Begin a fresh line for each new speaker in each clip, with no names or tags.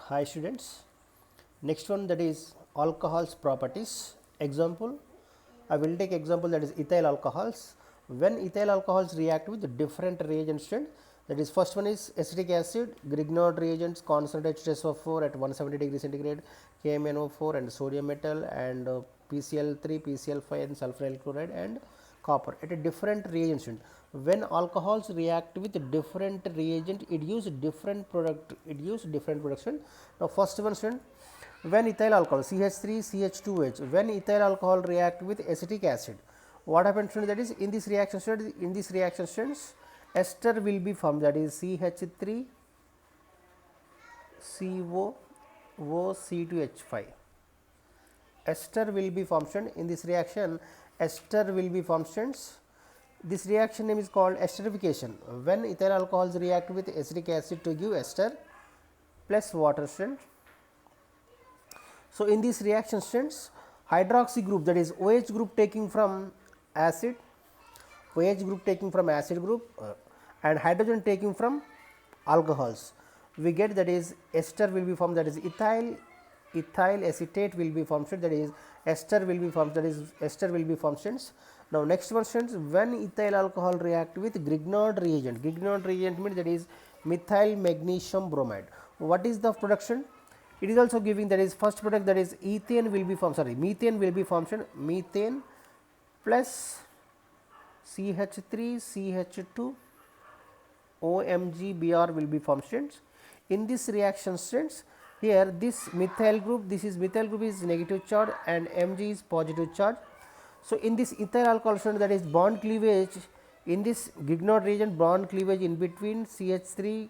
Hi students, next one, that is alcohols properties. Example, I will take example, that is ethyl alcohols. When ethyl alcohols react with different reagents, that is first one is acetic acid, Grignard reagents, concentrate H2SO4 at 170 degrees centigrade, KMnO4 and sodium metal, and PCl3, PCl5 and sulfuryl chloride and copper at a different reagents. When alcohols react with different reagent, it use different production. Now first one, student, when ethyl alcohol CH3 CH2H, when ethyl alcohol react with acetic acid, what happens, student? That is in this reaction, student, in this reaction, students, ester will be formed, that is CH3 CO OC2H5. Ester will be formed in this reaction. Ester will be formed. This reaction name is called esterification. When ethyl alcohols react with acetic acid to give ester plus water, student. So in this reaction, students, hydroxy group, that is OH group taking from acid, OH group taking from acid group and hydrogen taking from alcohols, we get, that is ester will be formed, that is ethyl acetate will be formed, that is ester will be formed, that is ester will be formed, students. Now next one, students, when ethyl alcohol react with Grignard reagent, Grignard reagent means that is methyl magnesium bromide. What is the production? It is also giving, that is first product, that is ethane will be formed, methane will be formed, methane plus CH3 CH2 OMgBr will be formed, students. In this reaction, students, here this methyl group, this is methyl group is negative charge and Mg is positive charge. So in this ethyl alcohol, student, that is bond cleavage, in this Grignard reagent, bond cleavage in between CH3,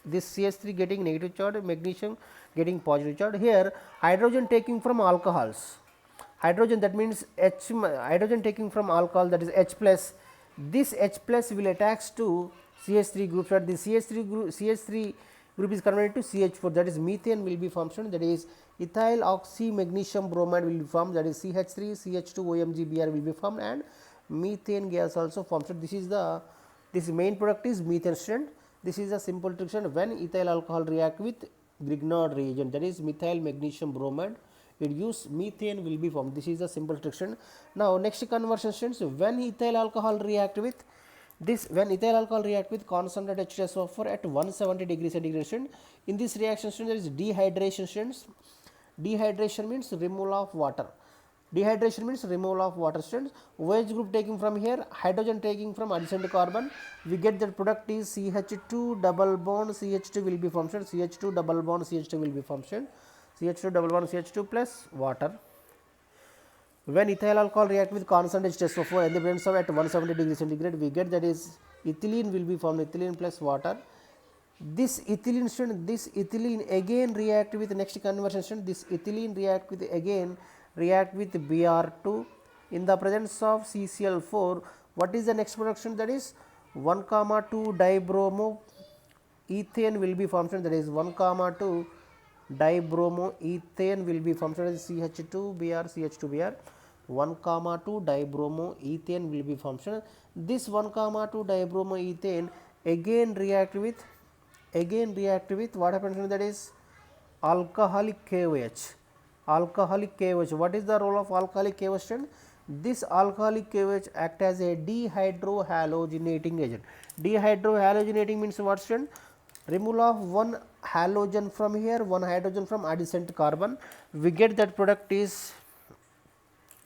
this CH3 getting negative charge, magnesium getting positive charge. Here hydrogen taking from alcohols, hydrogen, that means H, hydrogen taking from alcohol, that is H plus, this H plus will attach to CH3 group, so the CH3 group is converted to CH4, that is methane will be formed, that is ethyl oxy magnesium bromide will be formed, that is CH3 CH2 OMgBr will be formed and methane gas also formed. So this is the, this main product is methane, student. This is a simple trick, when ethyl alcohol react with Grignard reagent, that is methyl magnesium bromide, it use methane will be formed. This is a simple trick. Now next conversion, students, when ethyl alcohol react with this, when ethyl alcohol react with concentrated H2SO4 at 170 degrees centigrade, in this reaction, there is dehydration, students. Dehydration means removal of water. Dehydration means removal of water, students. OH group taking from here, hydrogen taking from adjacent carbon, we get that product is CH2 double bond CH2 will be formed, CH2 double bond CH2 will be formed, CH2 double bond CH2 plus water. When ethyl alcohol react with concentrated H2SO4 and the presence of at 170 degrees centigrade, we get, that is ethylene will be formed, ethylene plus water. This ethylene, student, this ethylene again react with next conversion, student, this ethylene react with again react with Br2 in the presence of CCl4. What is the next production? That is 1,2 dibromo ethane will be formed, that is 1,2 dibromo ethane will be formed, that is CH2Br CH2Br, 1,2 dibromo ethane will be formed. This 1,2 dibromo ethane again react with what happens, that is alcoholic KOH. Alcoholic KOH. What is the role of alcoholic KOH? This alcoholic KOH act as a dehydrohalogenating agent. Dehydrohalogenating means what, student? Removal of one halogen from here, one hydrogen from adjacent carbon. We get that product is,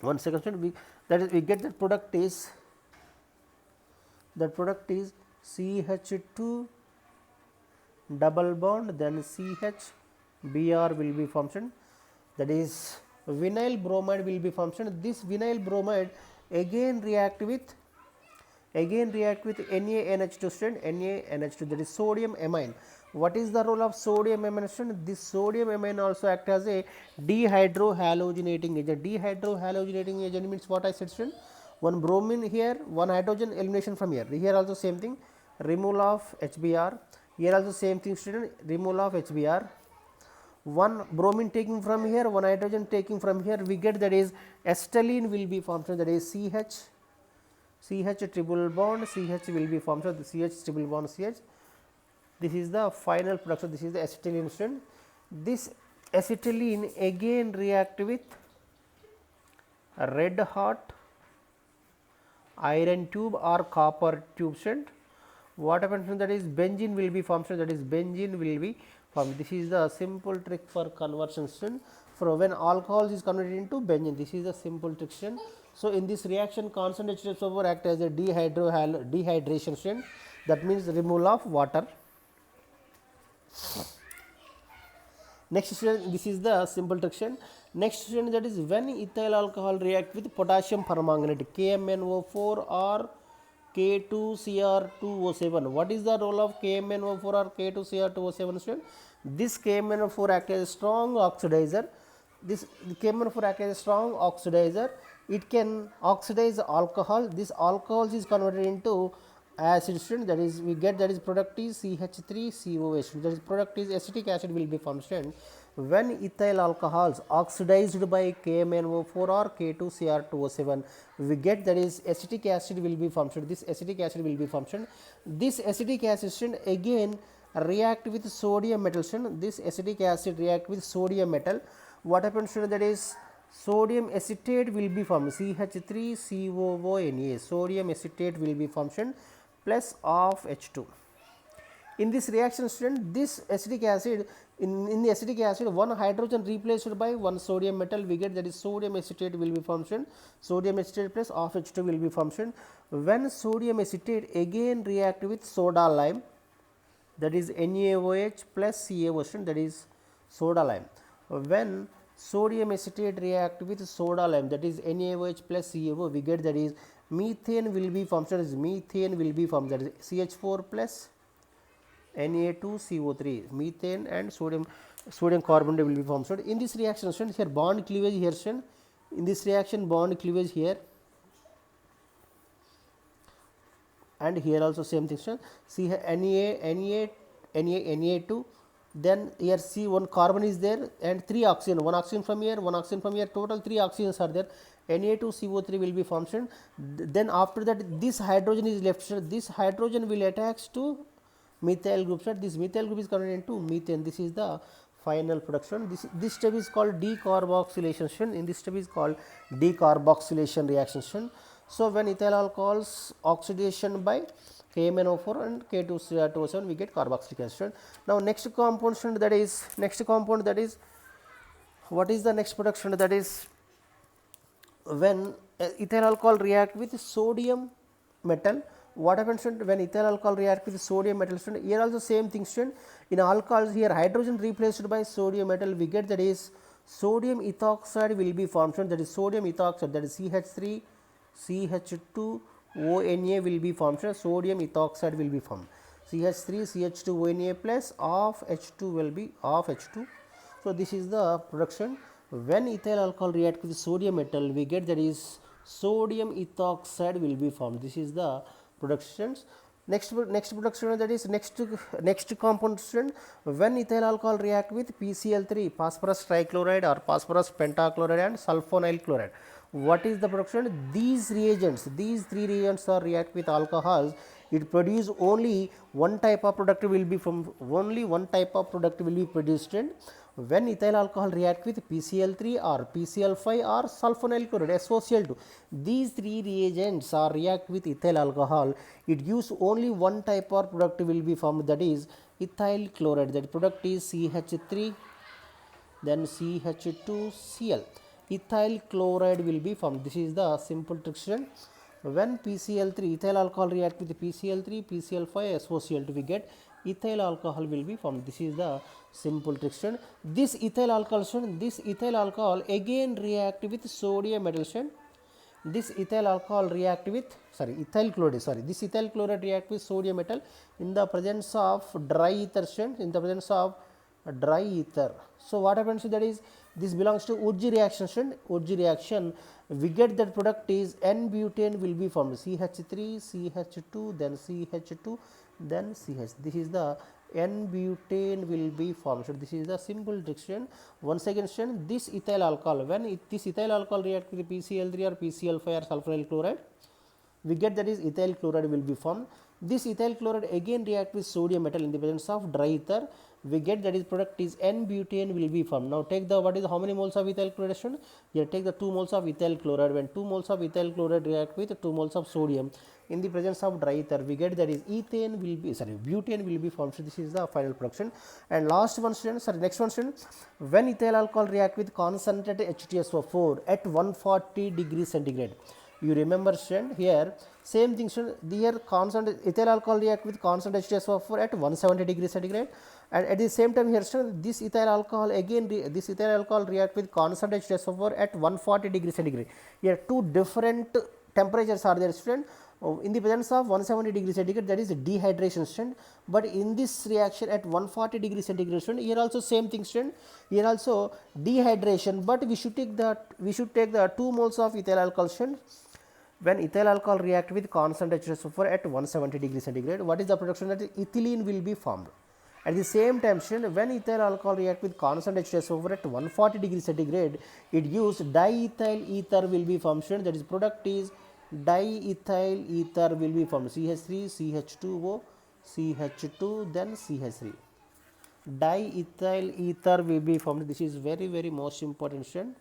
one second, student, we get that product is CH2 double bond, then CH Br will be formed, that is vinyl bromide will be formed. This vinyl bromide again react with NaNH2, student, NaNH2, that is sodium amine. What is the role of sodium amine, student? This sodium amine also act as a dehydrohalogenating agent. Dehydrohalogenating agent means what I said, student, one bromine here, one hydrogen elimination from here. Here also same thing, removal of HBr. Here also same thing, student, removal of HBr. One bromine taking from here, one hydrogen taking from here, we get, that is acetylene will be formed, that is CH triple bond CH will be formed, so the CH triple bond CH. This is the final production, this is the acetylene, student. This acetylene again react with red hot iron tube or copper tube strand. What happens, that is benzene will be formed, that is benzene will be formed. This is the simple trick for conversion strand. For when alcohol is converted into benzene, this is the simple trick strand. So in this reaction, constant H2SO4 act as a dehydration strand, that means removal of water. Next strand, this is the simple trick strand. Next strand, that is when ethyl alcohol react with potassium permanganate KMnO4 or K2Cr2O7. What is the role of KMnO4 or K2Cr2O7 strand? This KMnO4 acts as a strong oxidizer. This KMnO4 acts as a strong oxidizer. It can oxidize alcohol. This alcohol is converted into acid strand, that is we get, that is product is CH3COH, that is product is acetic acid will be formed strand. When ethyl alcohols oxidized by KMnO4 or K2Cr2O7, we get, that is acetic acid will be formed. This acetic acid will be formed. This acetic acid strand again react with sodium metal strand. This acetic acid react with sodium metal. What happens to that is sodium acetate will be formed, CH3COONA, sodium acetate will be formed plus of H2. In this reaction strand, this acetic acid, in the acetic acid, one hydrogen replaced by one sodium metal, we get, that is sodium acetate will be formed, sodium acetate plus of H2 will be formed. When sodium acetate again react with soda lime, that is NaOH plus CaO, that is soda lime. When sodium acetate react with soda lime, that is NaOH plus CaO, we get, that is methane will be formed, that is methane will be formed, that is CH4 plus Na2CO3, methane and sodium carbonate will be formed. So in this reaction, here bond cleavage here, in this reaction bond cleavage here, and here also same thing, see here Na2, then here C one carbon is there and 3 oxygen, one oxygen from here, total 3 oxygens are there. Na2CO3 will be formed. Then after that, this hydrogen is left. This hydrogen will attach to methyl group. This methyl group is converted into methane. This is the final production. This step is called decarboxylation. In this step is called decarboxylation reaction. So when ethyl alcohols oxidation by KMnO4 and K2Cr2O7, we get carboxylic acid. Now next compound, that is what is the next production, that is when ethyl alcohol react with sodium metal. What happens when ethyl alcohol react with sodium metal? Here also same thing. In alcohols, here hydrogen replaced by sodium metal, we get, that is sodium ethoxide will be formed. That is sodium ethoxide, that is CH3 CH2 ONA will be formed. Sodium ethoxide will be formed. CH3 CH2 ONA plus of H2 will be of H2. So this is the production. When ethyl alcohol react with sodium metal, we get, that is sodium ethoxide will be formed. This is the productions. Next production, that is next compound, when ethyl alcohol react with PCl3, phosphorus trichloride or phosphorus pentachloride and sulfonyl chloride. What is the production? These reagents, these 3 reagents are react with alcohols. It produce only one type of product will be produced. When ethyl alcohol react with PCl3 or PCl5 or sulfonyl chloride SOCl2, these 3 reagents are react with ethyl alcohol, it gives only one type of product will be formed, that is ethyl chloride. That product is CH3 then CH2Cl. Ethyl chloride will be formed. This is the simple trick. When PCl3 ethyl alcohol react with PCl3 PCl5 SOCl2, we get ethyl alcohol will be formed. This is the simple trick. This ethyl alcohol again react with sodium metal. This ethyl alcohol react with ethyl chloride. This ethyl chloride react with sodium metal in the presence of dry ether. Dry ether. So what happens, that is this belongs to Urji reaction. Urji reaction, we get that product is N-butane will be formed. CH3 CH2 then CH2 then CH. This is the N-butane will be formed. So this is the simple trick. Once again, this ethyl alcohol, when this ethyl alcohol react with PCl3 or PCl5 or sulfonyl chloride, we get, that is ethyl chloride will be formed. This ethyl chloride again react with sodium metal in the presence of dry ether. we get that is product is N-butane will be formed. Now take the what is how many moles of ethyl chloride student? Here take the 2 moles of ethyl chloride. When 2 moles of ethyl chloride react with 2 moles of sodium in the presence of dry ether, we get that is butane will be formed. So this is the final production. And last one student, next one student, when ethyl alcohol react with concentrated H2SO4 at 140 degrees centigrade. You remember student, here same thing student, here constant ethyl alcohol react with constant H2SO4 at 170 degrees centigrade, and at the same time here student, this ethyl alcohol again this ethyl alcohol react with constant H2SO4 at 140 degrees centigrade. Here two different temperatures are there student. In the presence of 170 degrees centigrade, that is dehydration student, but in this reaction at 140 degrees centigrade student, here also same thing student, here also dehydration, but we should take the 2 moles of ethyl alcohol student. When ethyl alcohol react with constant H2SO4 at 170 degrees centigrade, what is the production? That is ethylene will be formed. At the same time student, when ethyl alcohol react with constant H2SO4 at 140 degrees centigrade, it gives diethyl ether will be formed student, that is product is diethyl ether will be formed, CH3, CH2O, CH2, then CH3. Diethyl ether will be formed. This is very most important student.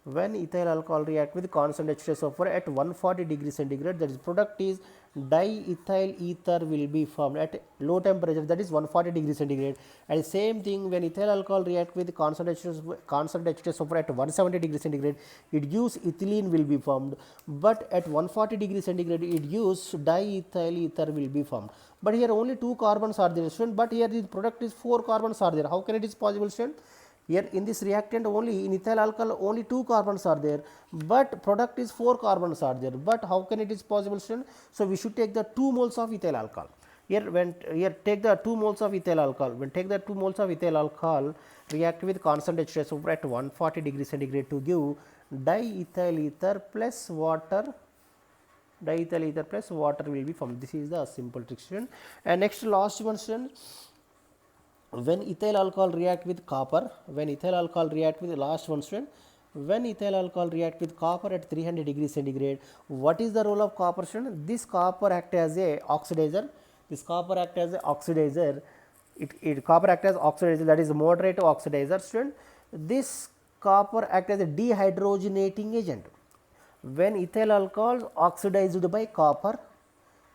When ethyl alcohol react with constant H2SO4 at 140 degrees centigrade, that is product is diethyl ether will be formed at low temperature, that is 140 degrees centigrade. And same thing, when ethyl alcohol react with constant H2SO4 at 170 degrees centigrade, it gives ethylene will be formed, but at 140 degrees centigrade it gives diethyl ether will be formed. But here only 2 carbons are there student, but here the product is 4 carbons are there. How can it is possible student? Here in this reactant only in ethyl alcohol only 2 carbons are there, but product is 4 carbons are there. But how can it is possible student? So we should take the 2 moles of ethyl alcohol. Here take the 2 moles of ethyl alcohol. When take the 2 moles of ethyl alcohol react with constant H2SO4 at 140 degrees centigrade to give diethyl ether plus water. Diethyl ether plus water will be formed. This is the simple trick student. And next last one student, when ethyl alcohol react with copper, when ethyl alcohol react with last one student, when ethyl alcohol react with copper at 300 degrees centigrade, what is the role of copper student? This copper act as a oxidizer. This copper act as a oxidizer. Copper act as oxidizer, that is moderate oxidizer student. This copper act as a dehydrogenating agent. When ethyl alcohol oxidized by copper,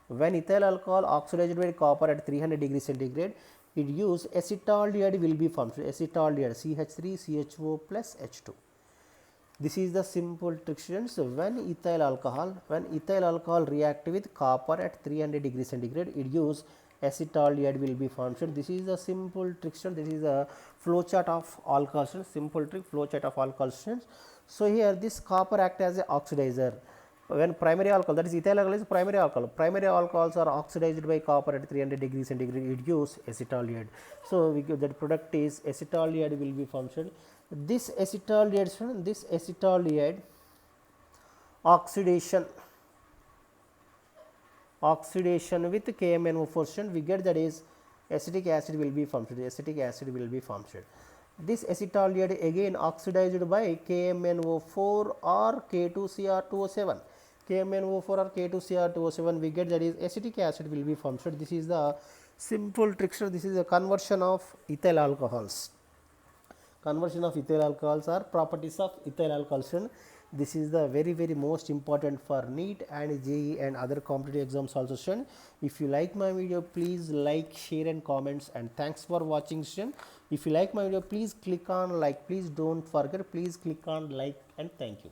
when ethyl alcohol oxidized by copper at 300 degrees centigrade, it gives acetaldehyde will be formed. Acetaldehyde CH3 CHO plus H2. This is the simple trick students. When ethyl alcohol react with copper at 300 degrees centigrade, it gives acetaldehyde will be formed. So this is the simple trick students. This is a flow chart of alcohol students. Simple trick flow chart of alcohol students. So here this copper act as a oxidizer. When primary alcohol, that is ethyl alcohol is primary alcohol. Primary alcohols are oxidized by copper at 300 degrees centigrade, it gives acetaldehyde. So we give that product is acetaldehyde will be formed. This acetaldehyde oxidation with KMnO4, we get that is acetic acid will be formed. Acetic acid will be formed. This acetaldehyde again oxidized by KMnO4 or K2Cr2O7. KMnO4 or K2Cr2O7, we get that is acetic acid will be formed. So this is the simple trick. This is a conversion of ethyl alcohols. Conversion of ethyl alcohols are properties of ethyl alcohols. This is the very most important for NEET and JEE and other competitive exams also. If you like my video, please like, share and comments, and thanks for watching. If you like my video, please click on like. Please don't forget, please click on like, and thank you.